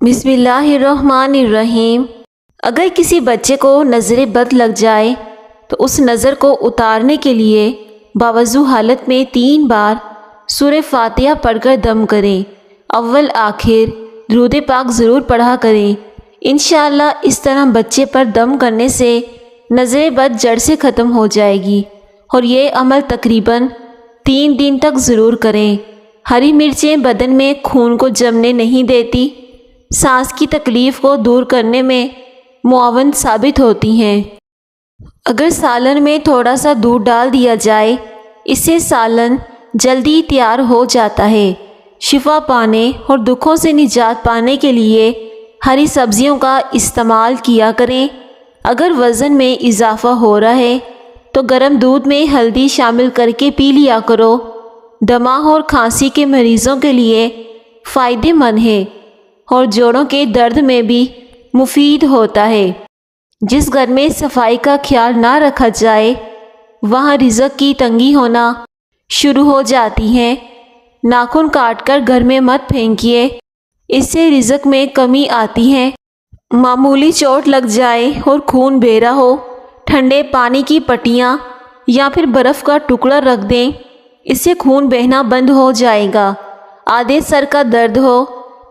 بسم اللہ الرحمن الرحیم۔ اگر کسی بچے کو نظر بد لگ جائے تو اس نظر کو اتارنے کے لیے باوضو حالت میں 3 بار سورہ فاتحہ پڑھ کر دم کریں۔ اول آخر درود پاک ضرور پڑھا کریں۔ انشاءاللہ اس طرح بچے پر دم کرنے سے نظر بد جڑ سے ختم ہو جائے گی، اور یہ عمل تقریباً 3 دن تک ضرور کریں۔ ہری مرچیں بدن میں خون کو جمنے نہیں دیتی، سانس کی تکلیف کو دور کرنے میں معاون ثابت ہوتی ہیں۔ اگر سالن میں تھوڑا سا دودھ ڈال دیا جائے، اس سے سالن جلدی تیار ہو جاتا ہے۔ شفا پانے اور دکھوں سے نجات پانے کے لیے ہری سبزیوں کا استعمال کیا کریں۔ اگر وزن میں اضافہ ہو رہا ہے تو گرم دودھ میں ہلدی شامل کر کے پی لیا کرو۔ دماغ اور کھانسی کے مریضوں کے لیے فائدہ مند ہے اور جوڑوں کے درد میں بھی مفید ہوتا ہے۔ جس گھر میں صفائی کا خیال نہ رکھا جائے وہاں رزق کی تنگی ہونا شروع ہو جاتی ہے۔ ناخن کاٹ کر گھر میں مت پھینکیے، اس سے رزق میں کمی آتی ہے۔ معمولی چوٹ لگ جائے اور خون بہرا ہو، ٹھنڈے پانی کی پٹیاں یا پھر برف کا ٹکڑا رکھ دیں، اس سے خون بہنا بند ہو جائے گا۔ آدھے سر کا درد ہو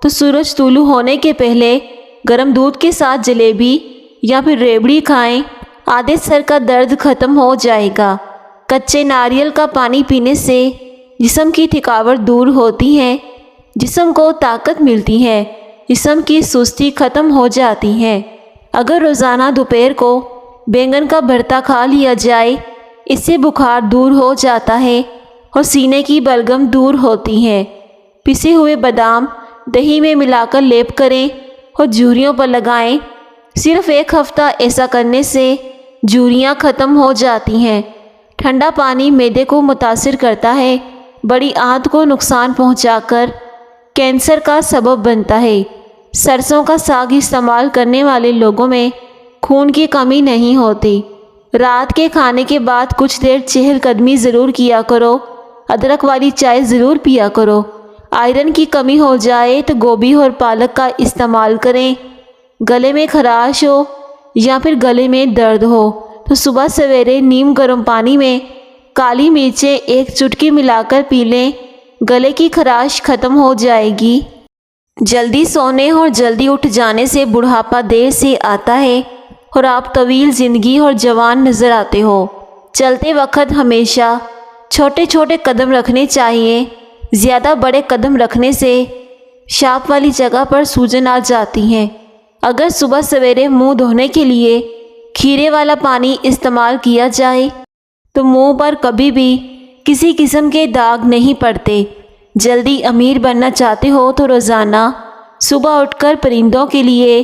تو سورج طلوع ہونے کے پہلے گرم دودھ کے ساتھ جلیبی یا پھر ریوڑی کھائیں، آدھے سر کا درد ختم ہو جائے گا۔ کچے ناریل کا پانی پینے سے جسم کی تھکاوٹ دور ہوتی ہے، جسم کو طاقت ملتی ہے، جسم کی سستی ختم ہو جاتی ہے۔ اگر روزانہ دوپہر کو بینگن کا بھرتا کھا لیا جائے، اس سے بخار دور ہو جاتا ہے اور سینے کی بلغم دور ہوتی ہے۔ پسے ہوئے بادام دہی میں ملا کر لیپ کریں اور جھریوں پر لگائیں۔ صرف 1 ہفتہ ایسا کرنے سے جھریاں ختم ہو جاتی ہیں۔ ٹھنڈا پانی معدے کو متاثر کرتا ہے، بڑی آنت کو نقصان پہنچا کر کینسر کا سبب بنتا ہے۔ سرسوں کا ساگ استعمال کرنے والے لوگوں میں خون کی کمی نہیں ہوتی۔ رات کے کھانے کے بعد کچھ دیر چہل قدمی ضرور کیا کرو۔ ادرک والی چائے ضرور پیا کرو۔ آئرن کی کمی ہو جائے تو گوبھی اور پالک کا استعمال کریں۔ گلے میں خراش ہو یا پھر گلے میں درد ہو تو صبح سویرے نیم گرم پانی میں کالی مرچیں 1 چٹکی ملا کر پی لیں، گلے کی خراش ختم ہو جائے گی۔ جلدی سونے اور جلدی اٹھ جانے سے بڑھاپا دیر سے آتا ہے اور آپ طویل زندگی اور جوان نظر آتے ہو۔ چلتے وقت ہمیشہ چھوٹے چھوٹے قدم رکھنے چاہیے۔ زیادہ بڑے قدم رکھنے سے شاپ والی جگہ پر سوجن آ جاتی ہے۔ اگر صبح سویرے منہ دھونے کے لیے کھیرے والا پانی استعمال کیا جائے تو منہ پر کبھی بھی کسی قسم کے داغ نہیں پڑتے۔ جلدی امیر بننا چاہتے ہو تو روزانہ صبح اٹھ کر پرندوں کے لیے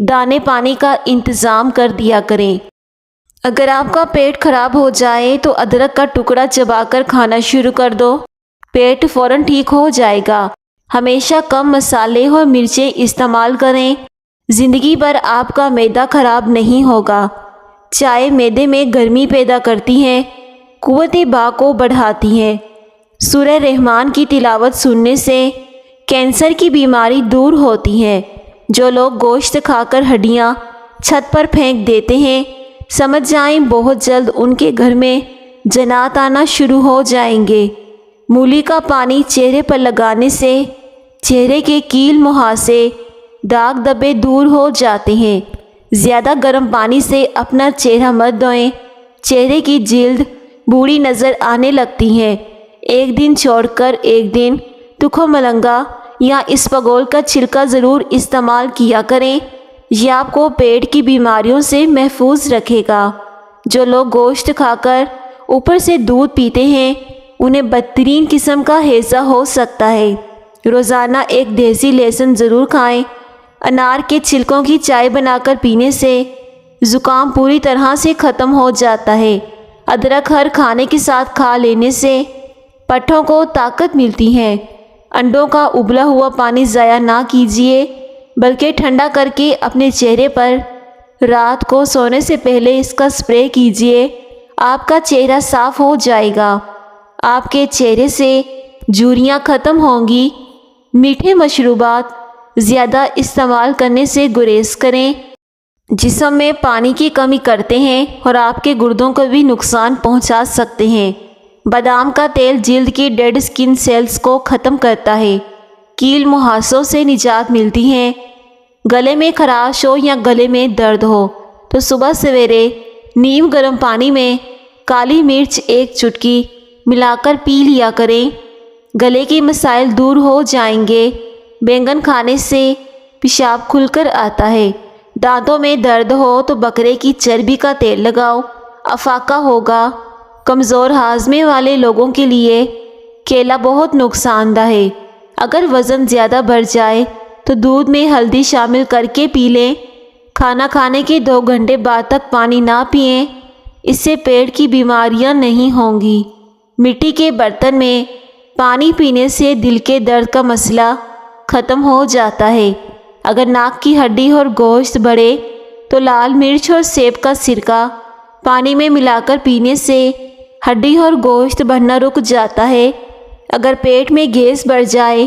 دانے پانی کا انتظام کر دیا کریں۔ اگر آپ کا پیٹ خراب ہو جائے تو ادرک کا ٹکڑا چبا کر کھانا شروع کر دو، پیٹ فوراً ٹھیک ہو جائے گا۔ ہمیشہ کم مسالے اور مرچیں استعمال کریں، زندگی بھر آپ کا معدہ خراب نہیں ہوگا۔ چائے معدے میں گرمی پیدا کرتی ہے، قوت باء کو بڑھاتی ہے۔ سورہ رحمان کی تلاوت سننے سے کینسر کی بیماری دور ہوتی ہے۔ جو لوگ گوشت کھا کر ہڈیاں چھت پر پھینک دیتے ہیں، سمجھ جائیں بہت جلد ان کے گھر میں جنات آنا شروع ہو جائیں گے۔ مولی کا پانی چہرے پر لگانے سے چہرے کے کیل مہاسے داغ دبے دور ہو جاتے ہیں۔ زیادہ گرم پانی سے اپنا چہرہ مت دھوئیں، چہرے کی جلد بوڑھی نظر آنے لگتی ہے۔ 1 دن چھوڑ کر 1 دن تکھو ملنگا یا اسپغول کا چھلکا ضرور استعمال کیا کریں، یہ آپ کو پیٹ کی بیماریوں سے محفوظ رکھے گا۔ جو لوگ گوشت کھا کر اوپر سے دودھ پیتے ہیں انہیں بدترین قسم کا ہیضہ ہو سکتا ہے۔ روزانہ 1 دیسی لہسن ضرور کھائیں۔ انار کے چھلکوں کی چائے بنا کر پینے سے زکام پوری طرح سے ختم ہو جاتا ہے۔ ادرک ہر کھانے کے ساتھ کھا لینے سے پٹھوں کو طاقت ملتی ہے۔ انڈوں کا ابلا ہوا پانی ضائع نہ کیجیے، بلکہ ٹھنڈا کر کے اپنے چہرے پر رات کو سونے سے پہلے اس کا سپرے کیجیے، آپ کا چہرہ صاف ہو جائے گا، آپ کے چہرے سے جھریاں ختم ہوں گی۔ میٹھے مشروبات زیادہ استعمال کرنے سے گریز کریں۔ جسم میں پانی کی کمی کرتے ہیں اور آپ کے گردوں کو بھی نقصان پہنچا سکتے ہیں۔ بادام کا تیل جلد کی ڈیڈ سکن سیلز کو ختم کرتا ہے۔ کیل مہاسوں سے نجات ملتی ہے۔ گلے میں خراش ہو یا گلے میں درد ہو تو صبح سویرے نیم گرم پانی میں کالی مرچ 1 چٹکی ملا کر پی لیا کریں۔ گلے کے مسائل دور ہو جائیں گے۔ بینگن کھانے سے پیشاب کھل کر آتا ہے۔ دانتوں میں درد ہو تو بکرے کی چربی کا تیل لگاؤ، افاقہ ہوگا۔ کمزور ہاضمے والے لوگوں کے لیے کیلا بہت نقصان دہ ہے۔ اگر وزن زیادہ بڑھ جائے تو دودھ میں ہلدی شامل کر کے پی لیں۔ کھانا کھانے کے 2 گھنٹے بعد تک پانی نہ پئیں، اس سے پیٹ کی بیماریاں نہیں ہوں گی۔ مٹی کے برتن میں پانی پینے سے دل کے درد کا مسئلہ ختم ہو جاتا ہے۔ اگر ناک کی ہڈی اور گوشت بڑھے تو لال مرچ اور سیب کا سرکہ پانی میں ملا کر پینے سے ہڈی اور گوشت بڑھنا رک جاتا ہے۔ اگر پیٹ میں گیس بڑھ جائے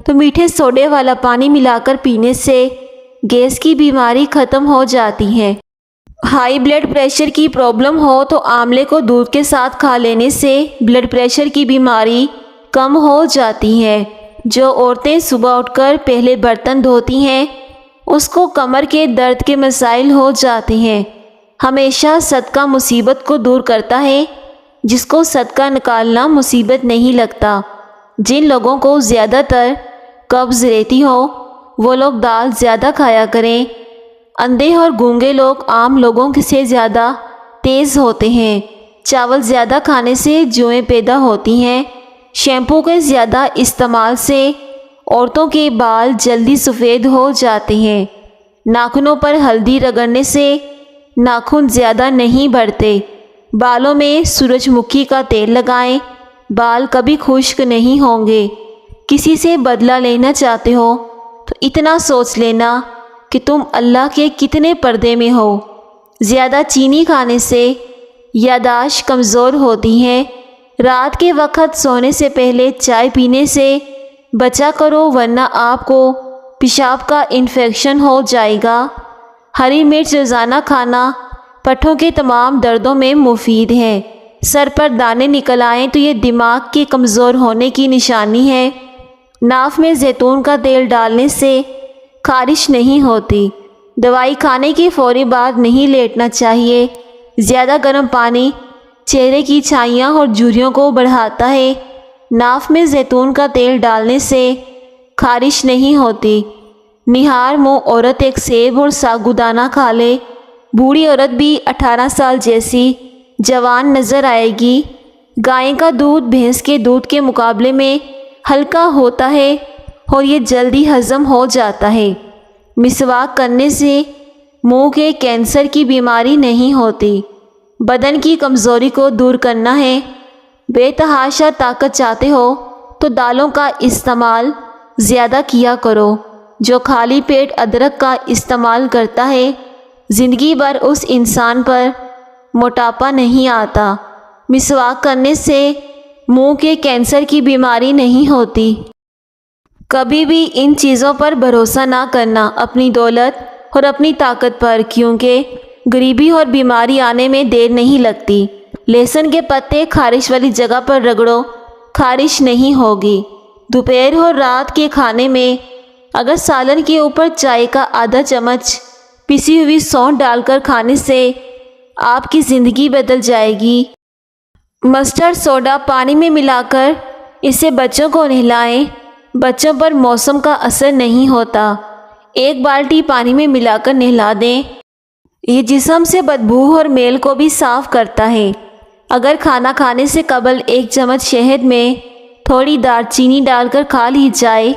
تو میٹھے سوڈے والا پانی ملا کر پینے سے گیس کی بیماری ختم ہو جاتی ہے۔ ہائی بلڈ پریشر کی پرابلم ہو تو آملے کو دودھ کے ساتھ کھا لینے سے بلڈ پریشر کی بیماری کم ہو جاتی ہے۔ جو عورتیں صبح اٹھ کر پہلے برتن دھوتی ہیں اس کو کمر کے درد کے مسائل ہو جاتے ہیں۔ ہمیشہ صدقہ مصیبت کو دور کرتا ہے، جس کو صدقہ نکالنا مصیبت نہیں لگتا۔ جن لوگوں کو زیادہ تر قبض رہتی ہو وہ لوگ دال زیادہ کھایا کریں۔ اندھے اور گونگے لوگ عام لوگوں سے زیادہ تیز ہوتے ہیں۔ چاول زیادہ کھانے سے جوئیں پیدا ہوتی ہیں۔ شیمپو کے زیادہ استعمال سے عورتوں کے بال جلدی سفید ہو جاتے ہیں۔ ناخنوں پر ہلدی رگڑنے سے ناخن زیادہ نہیں بڑھتے۔ بالوں میں سورج مکھی کا تیل لگائیں، بال کبھی خشک نہیں ہوں گے۔ کسی سے بدلہ لینا چاہتے ہو تو اتنا سوچ لینا کہ تم اللہ کے کتنے پردے میں ہو۔ زیادہ چینی کھانے سے یادداشت کمزور ہوتی ہے۔ رات کے وقت سونے سے پہلے چائے پینے سے بچا کرو ورنہ آپ کو پیشاب کا انفیکشن ہو جائے گا۔ ہری مرچ روزانہ کھانا پٹھوں کے تمام دردوں میں مفید ہے۔ سر پر دانے نکل آئیں تو یہ دماغ کے کمزور ہونے کی نشانی ہے۔ ناف میں زیتون کا تیل ڈالنے سے خارش نہیں ہوتی۔ دوائی کھانے کے فوری بعد نہیں لیٹنا چاہیے۔ زیادہ گرم پانی چہرے کی چھائیاں اور جھریوں کو بڑھاتا ہے۔ ناف میں زیتون کا تیل ڈالنے سے خارش نہیں ہوتی۔ نہار منہ عورت ایک سیب اور ساگودانہ کھا لے، بوڑھی عورت بھی 18 سال جیسی جوان نظر آئے گی۔ گائے کا دودھ بھینس کے دودھ کے مقابلے میں ہلکا ہوتا ہے اور یہ جلدی ہضم ہو جاتا ہے۔ مسواک کرنے سے منہ کے کینسر کی بیماری نہیں ہوتی۔ بدن کی کمزوری کو دور کرنا ہے۔ بے تحاشا طاقت چاہتے ہو تو دالوں کا استعمال زیادہ کیا کرو۔ جو خالی پیٹ ادرک کا استعمال کرتا ہے زندگی بھر اس انسان پر موٹاپا نہیں آتا۔ مسواک کرنے سے منہ کے کینسر کی بیماری نہیں ہوتی۔ کبھی بھی ان چیزوں پر بھروسہ نہ کرنا، اپنی دولت اور اپنی طاقت پر، کیونکہ غریبی اور بیماری آنے میں دیر نہیں لگتی۔ لہسن کے پتے خارش والی جگہ پر رگڑو، خارش نہیں ہوگی۔ دوپہر اور رات کے کھانے میں اگر سالن کے اوپر چائے کا آدھا چمچ پسی ہوئی سونڈ ڈال کر کھانے سے آپ کی زندگی بدل جائے گی۔ مسٹرڈ سوڈا پانی میں ملا کر اسے بچوں کو نہلائیں۔ بچوں پر موسم کا اثر نہیں ہوتا۔ 1 بالٹی پانی میں ملا کر نہلا دیں۔ یہ جسم سے بدبو اور میل کو بھی صاف کرتا ہے۔ اگر کھانا کھانے سے قبل 1 چمچ شہد میں تھوڑی دار چینی ڈال کر کھا لی جائے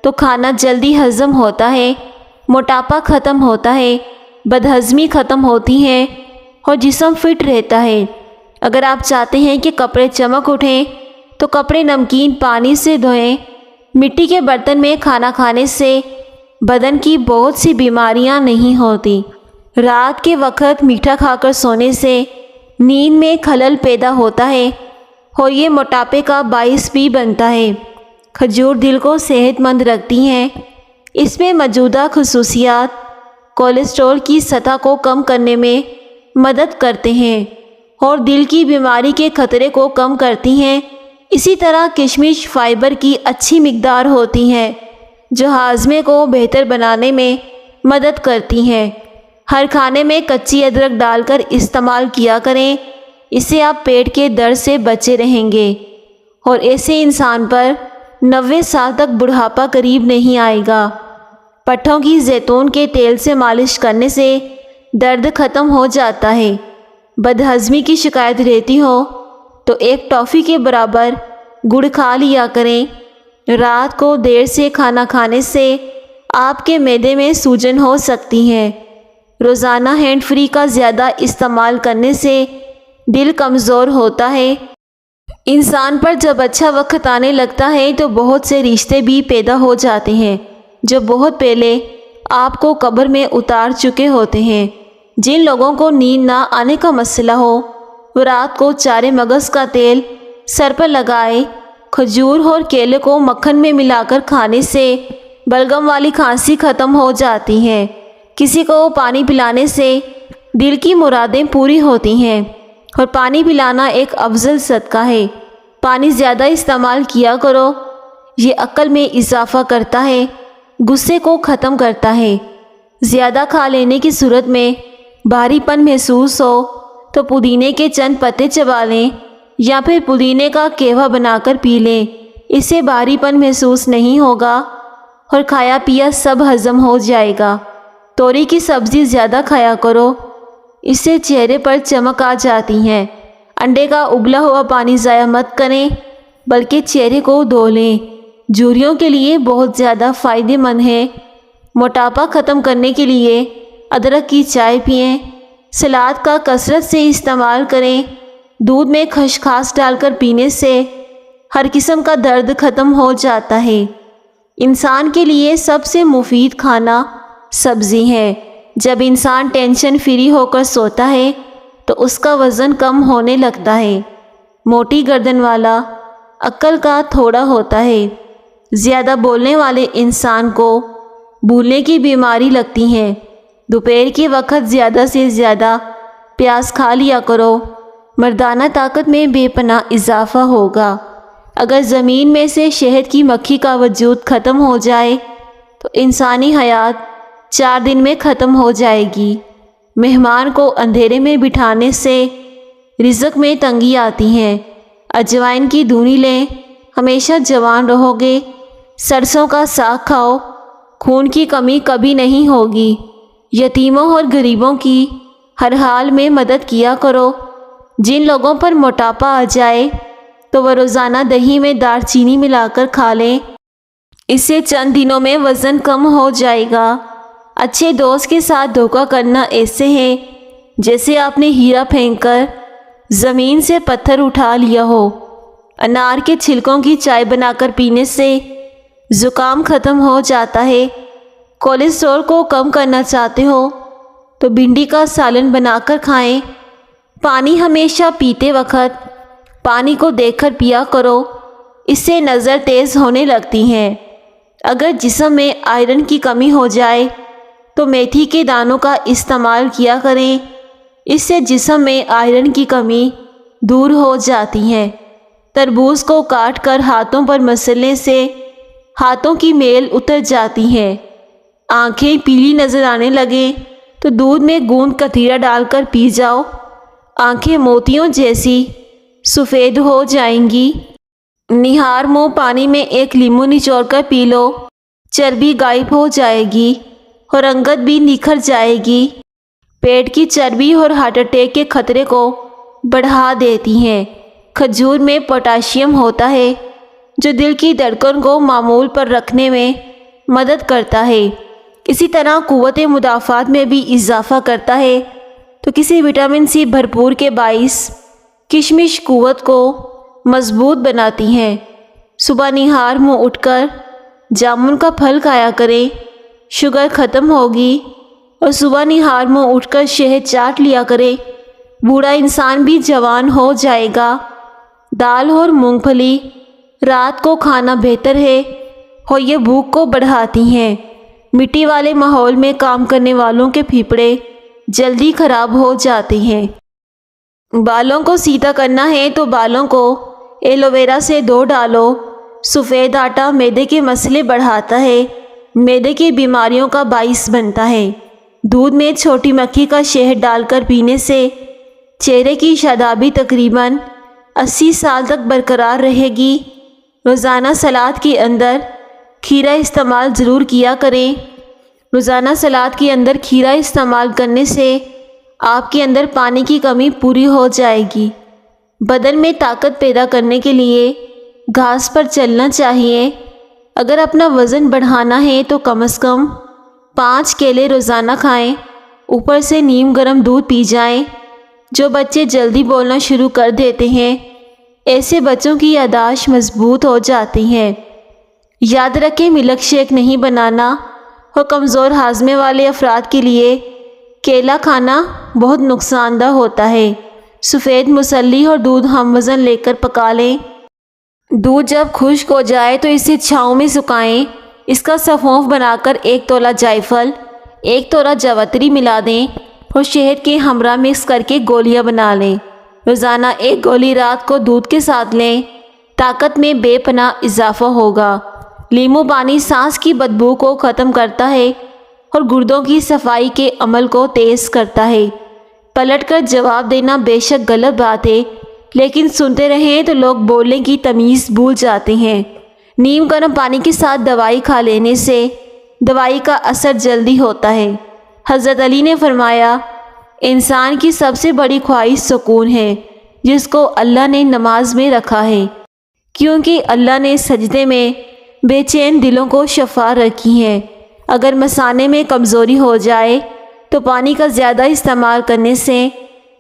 تو کھانا جلدی ہضم ہوتا ہے، موٹاپا ختم ہوتا ہے، بدہضمی ختم ہوتی ہے اور جسم فٹ رہتا ہے۔ اگر آپ چاہتے ہیں کہ کپڑے چمک اٹھیں تو کپڑے نمکین پانی سے دھوئیں۔ مٹی کے برتن میں کھانا کھانے سے بدن کی بہت سی بیماریاں نہیں ہوتی۔ رات کے وقت میٹھا کھا کر سونے سے نیند میں خلل پیدا ہوتا ہے اور یہ موٹاپے کا باعث بھی بنتا ہے۔ کھجور دل کو صحت مند رکھتی ہیں۔ اس میں موجودہ خصوصیات کولیسٹرول کی سطح کو کم کرنے میں مدد کرتے ہیں اور دل کی بیماری کے خطرے کو کم کرتی ہیں۔ اسی طرح کشمش فائبر کی اچھی مقدار ہوتی ہے جو ہاضمے کو بہتر بنانے میں مدد کرتی ہیں۔ ہر کھانے میں کچی ادرک ڈال کر استعمال کیا کریں، اس سے آپ پیٹ کے درد سے بچے رہیں گے اور ایسے انسان پر 90 سال تک بڑھاپا قریب نہیں آئے گا۔ پٹھوں کی زیتون کے تیل سے مالش کرنے سے درد ختم ہو جاتا ہے۔ بدہضمی کی شکایت رہتی ہو تو ایک ٹافی کے برابر گڑ کھا لیا کریں۔ رات کو دیر سے کھانا کھانے سے آپ کے معدے میں سوجن ہو سکتی ہے۔ روزانہ ہینڈ فری کا زیادہ استعمال کرنے سے دل کمزور ہوتا ہے۔ انسان پر جب اچھا وقت آنے لگتا ہے تو بہت سے رشتے بھی پیدا ہو جاتے ہیں جو بہت پہلے آپ کو قبر میں اتار چکے ہوتے ہیں۔ جن لوگوں کو نیند نہ آنے کا مسئلہ ہو وہ رات کو چارے مغز کا تیل سر پر لگائے، کھجور اور کیلے کو مکھن میں ملا کر کھانے سے بلغم والی کھانسی ختم ہو جاتی ہے۔ کسی کو پانی پلانے سے دل کی مرادیں پوری ہوتی ہیں اور پانی پلانا ایک افضل صدقہ ہے۔ پانی زیادہ استعمال کیا کرو، یہ عقل میں اضافہ کرتا ہے، غصے کو ختم کرتا ہے۔ زیادہ کھا لینے کی صورت میں بھاری پن محسوس ہو تو پودینے کے چند پتے چبا لیں یا پھر پودینے کا قہوہ بنا کر پی لیں، اس سے بھاری پن محسوس نہیں ہوگا اور کھایا پیا سب ہضم ہو جائے گا۔ توری کی سبزی زیادہ کھایا کرو، اس سے چہرے پر چمک آ جاتی ہے۔ انڈے کا ابلا ہوا پانی ضائع مت کریں بلکہ چہرے کو دھو لیں، جھریوں کے لیے بہت زیادہ فائدہ مند ہے۔ موٹاپا ختم کرنے کے لیے ادرک کی چائے پئیں، سلاد کا کثرت سے استعمال کریں، دودھ میں خسخاس ڈال کر پینے سے ہر قسم کا درد ختم ہو جاتا ہے۔ انسان کے لیے سب سے مفید کھانا سبزی ہے۔ جب انسان ٹینشن فری ہو کر سوتا ہے تو اس کا وزن کم ہونے لگتا ہے۔ موٹی گردن والا عقل کا تھوڑا ہوتا ہے۔ زیادہ بولنے والے انسان کو بھولنے کی بیماری لگتی ہے۔ دوپہر کے وقت زیادہ سے زیادہ پیاز کھا لیا کرو، مردانہ طاقت میں بے پناہ اضافہ ہوگا۔ اگر زمین میں سے شہد کی مکھی کا وجود ختم ہو جائے تو انسانی حیات 4 دن میں ختم ہو جائے گی۔ مہمان کو اندھیرے میں بٹھانے سے رزق میں تنگی آتی ہے۔ اجوائن کی دھونی لیں، ہمیشہ جوان رہو گے۔ سرسوں کا ساگ کھاؤ، خون کی کمی کبھی نہیں ہوگی۔ یتیموں اور غریبوں کی ہر حال میں مدد کیا کرو۔ جن لوگوں پر موٹاپا آ جائے تو وہ روزانہ دہی میں دار چینی ملا کر کھا لیں، اس سے چند دنوں میں وزن کم ہو جائے گا۔ اچھے دوست کے ساتھ دھوکہ کرنا ایسے ہے جیسے آپ نے ہیرا پھینک کر زمین سے پتھر اٹھا لیا ہو۔ انار کے چھلکوں کی چائے بنا کر پینے سے زکام ختم ہو جاتا ہے۔ کولیسٹرول کو کم کرنا چاہتے ہو تو بھنڈی کا سالن بنا کر کھائیں۔ پانی ہمیشہ پیتے وقت پانی کو دیکھ کر پیا کرو، اس سے نظر تیز ہونے لگتی ہے۔ اگر جسم میں آئرن کی کمی ہو جائے تو میتھی کے دانوں کا استعمال کیا کریں، اس سے جسم میں آئرن کی کمی دور ہو جاتی ہے۔ تربوز کو کاٹ کر ہاتھوں پر مسلنے سے ہاتھوں کی میل اتر جاتی ہے۔ آنکھیں پیلی نظر آنے لگیں تو دودھ میں گوند کتیرا ڈال کر پی جاؤ، آنکھیں موتیوں جیسی سفید ہو جائیں گی۔ نہار منہ پانی میں ایک لیمو نچوڑ کر پی لو، چربی غائب ہو جائے گی اور رنگت بھی نکھر جائے گی۔ پیٹ کی چربی اور ہارٹ اٹیک کے خطرے کو بڑھا دیتی ہیں۔ کھجور میں پوٹاشیم ہوتا ہے جو دل کی دھڑکن کو معمول پر رکھنے میں مدد کرتا ہے۔ اسی طرح قوت مدافعت میں بھی اضافہ کرتا ہے۔ تو کسی وٹامن سی بھرپور کے باعث کشمش قوت کو مضبوط بناتی ہیں۔ صبح نہار منہ اٹھ کر جامن کا پھل کھایا کریں، شوگر ختم ہوگی۔ اور صبح نہار منہ اٹھ کر شہد چاٹ لیا کریں، بوڑھا انسان بھی جوان ہو جائے گا۔ دال اور مونگ پھلی رات کو کھانا بہتر ہے اور یہ بھوک کو بڑھاتی ہیں۔ مٹی والے ماحول میں کام کرنے والوں کے پھیپھڑے جلدی خراب ہو جاتے ہیں۔ بالوں کو سیدھا کرنا ہے تو بالوں کو ایلو ویرا سے دھو ڈالو۔ سفید آٹا معدے کے مسئلے بڑھاتا ہے، معدے کی بیماریوں کا باعث بنتا ہے۔ دودھ میں چھوٹی مکھی کا شہد ڈال کر پینے سے چہرے کی شادابی تقریباً 80 سال تک برقرار رہے گی۔ روزانہ سلاد کے اندر کھیرا استعمال ضرور کیا کریں۔ روزانہ سلاد کے اندر کھیرا استعمال کرنے سے آپ کے اندر پانی کی کمی پوری ہو جائے گی۔ بدن میں طاقت پیدا کرنے کے لیے گھاس پر چلنا چاہیے۔ اگر اپنا وزن بڑھانا ہے تو کم از کم 5 کیلے روزانہ کھائیں، اوپر سے نیم گرم دودھ پی جائیں۔ جو بچے جلدی بولنا شروع کر دیتے ہیں، ایسے بچوں کی یادداشت مضبوط ہو جاتی ہے۔ یاد رکھیں ملک شیک نہیں بنانا اور کمزور ہاضمے والے افراد کے لیے کیلا کھانا بہت نقصان دہ ہوتا ہے۔ سفید مسلی اور دودھ ہم وزن لے کر پکا لیں۔ دودھ جب خشک ہو جائے تو اسے چھاؤں میں سکھائیں۔ اس کا سفونف بنا کر 1 تولہ جائفل، 1 تولہ جوتری ملا دیں اور شہد کے ہمراہ مکس کر کے گولیاں بنا لیں۔ روزانہ 1 گولی رات کو دودھ کے ساتھ لیں، طاقت میں بے پناہ اضافہ ہوگا۔ لیمو پانی سانس کی بدبو کو ختم کرتا ہے اور گردوں کی صفائی کے عمل کو تیز کرتا ہے۔ پلٹ کر جواب دینا بے شک غلط بات ہے، لیکن سنتے رہیں تو لوگ بولنے کی تمیز بھول جاتے ہیں۔ نیم گرم پانی کے ساتھ دوائی کھا لینے سے دوائی کا اثر جلدی ہوتا ہے۔ حضرت علی نے فرمایا، انسان کی سب سے بڑی خواہش سکون ہے، جس کو اللہ نے نماز میں رکھا ہے، کیونکہ اللہ نے سجدے میں بے چین دلوں کو شفا رکھی ہے۔ اگر مثانے میں کمزوری ہو جائے تو پانی کا زیادہ استعمال کرنے سے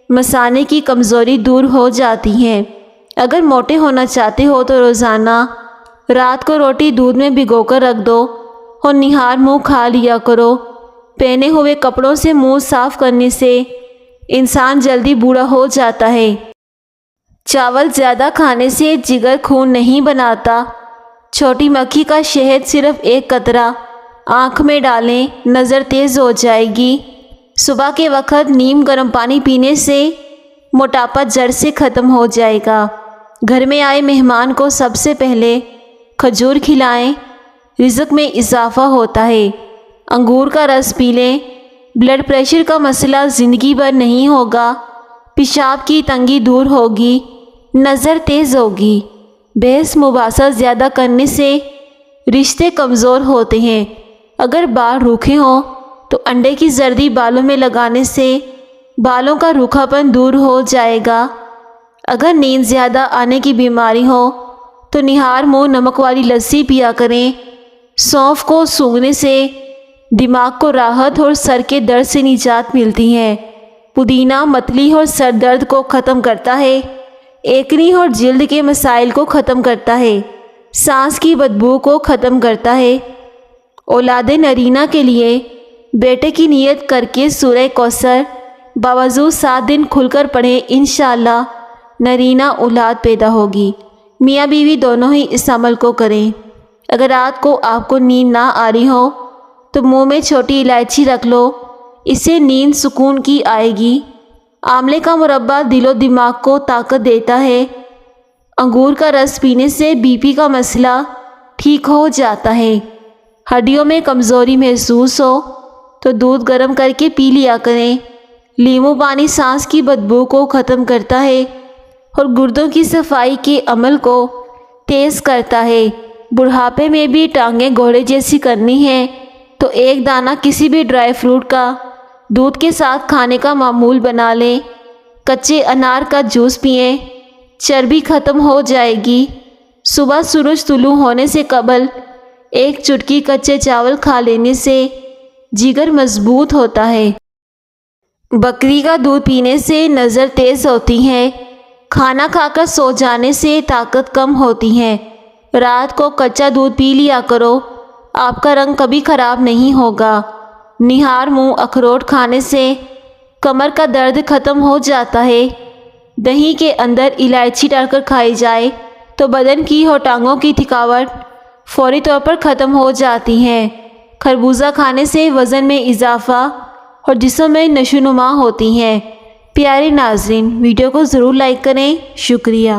مثانے کی کمزوری دور ہو جاتی ہے۔ اگر موٹے ہونا چاہتے ہو تو روزانہ رات کو روٹی دودھ میں بھگو کر رکھ دو اور نہار منہ کھا لیا کرو۔ پہنے ہوئے کپڑوں سے منہ صاف کرنے سے انسان جلدی بوڑھا ہو جاتا ہے۔ چاول زیادہ کھانے سے جگر خون نہیں بناتا۔ چھوٹی مکھی کا شہد صرف 1 قطرہ آنکھ میں ڈالیں، نظر تیز ہو جائے گی۔ صبح کے وقت نیم گرم پانی پینے سے موٹاپا جڑ سے ختم ہو جائے گا۔ گھر میں آئے مہمان کو سب سے پہلے کھجور کھلائیں، رزق میں اضافہ ہوتا ہے۔ انگور کا رس پی لیں، بلڈ پریشر کا مسئلہ زندگی بھر نہیں ہوگا، پیشاب کی تنگی دور ہوگی، نظر تیز ہوگی۔ بحث مباحثہ زیادہ کرنے سے رشتے کمزور ہوتے ہیں۔ اگر بال روکھے ہوں تو انڈے کی زردی بالوں میں لگانے سے بالوں کا روکھا پن دور ہو جائے گا۔ اگر نیند زیادہ آنے کی بیماری ہو تو نہار منہ نمک والی لسی پیا کریں۔ سونف کو سونگھنے سے دماغ کو راحت اور سر کے درد سے نجات ملتی ہے۔ پودینہ متلی اور سر درد کو ختم کرتا ہے، ایکنی اور جلد کے مسائل کو ختم کرتا ہے، سانس کی بدبو کو ختم کرتا ہے۔ اولاد نرینہ کے لیے بیٹے کی نیت کر کے سورہ کوثر باوضو 7 دن کھل کر پڑھیں، انشاءاللہ نرینہ اولاد پیدا ہوگی۔ میاں بیوی دونوں ہی اس عمل کو کریں۔ اگر رات کو آپ کو نیند نہ آ رہی ہو تو منہ میں چھوٹی الائچی رکھ لو، اس سے نیند سکون کی آئے گی۔ آملے کا مربع دل و دماغ کو طاقت دیتا ہے۔ انگور کا رس پینے سے بی پی کا مسئلہ ٹھیک ہو جاتا ہے۔ ہڈیوں میں کمزوری محسوس ہو تو دودھ گرم کر کے پی لیا کریں۔ لیمو پانی سانس کی بدبو کو ختم کرتا ہے اور گردوں کی صفائی کے عمل کو تیز کرتا ہے۔ بڑھاپے میں بھی ٹانگیں گھوڑے جیسی کرنی ہیں تو 1 دانہ کسی بھی ڈرائی فروٹ کا دودھ کے ساتھ کھانے کا معمول بنا لیں۔ کچے انار کا جوس پئیں، چربی ختم ہو جائے گی۔ صبح سورج طلوع ہونے سے قبل 1 چٹکی کچے چاول کھا لینے سے جگر مضبوط ہوتا ہے۔ بکری کا دودھ پینے سے نظر تیز ہوتی ہے۔ کھانا کھا کر سو جانے سے طاقت کم ہوتی ہے۔ رات کو کچا دودھ پی لیا کرو، آپ کا رنگ کبھی خراب نہیں ہوگا۔ نہار منہ اخروٹ کھانے سے کمر کا درد ختم ہو جاتا ہے۔ دہی کے اندر الائچی ڈال کر کھائی جائے تو بدن کی اور ٹانگوں کی تھکاوٹ فوری طور پر ختم ہو جاتی ہے۔ خربوزہ کھانے سے وزن میں اضافہ اور جسم میں نشو نما ہوتی ہے۔ پیارے ناظرین، ویڈیو کو ضرور لائک کریں۔ شکریہ۔